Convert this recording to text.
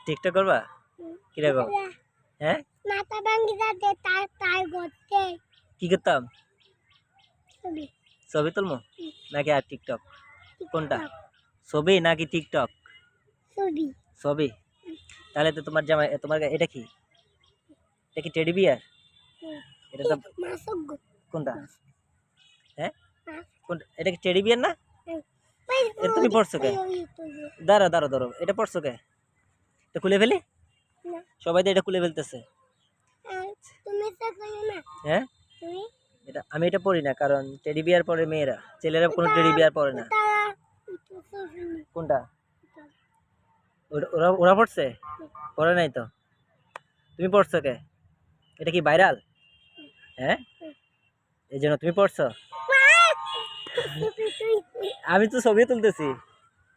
TikTok করবা কিরকম? হ্যাঁ কি করতাম? ছবি তুলবো নাকি আর টিকটক? কোনটা? ছবি নাকি টিকটক? ছবি। তাহলে তো তোমার জামাই তোমার এটা কি? এটা কি টেডি বিয়ার? এটা তো কোনটা? হ্যাঁ কোনটা? এটা কি টেডি বিয়ার না? এটা তুমি পড়ছো কে? দাঁড়ো এটা পড়ছো কে? এটা খুলে ফেলি? সবাই তো এটা খুলে ফেলতেছে। হ্যাঁ এটা আমি এটা পড়ি না, কারণ টেডি বিয়ার পরে মেয়েরা, ছেলেরা কোনো টেডি বিয়ার পরে না। কোনটা? ওরা ওরা পড়ছে? পড়ে নাই তো। তুমি পড়ছো কে? এটা কি ভাইরাল? হ্যাঁ এই জন্য তুমি পড়ছো? আমি তো ছবি তুলতেছি।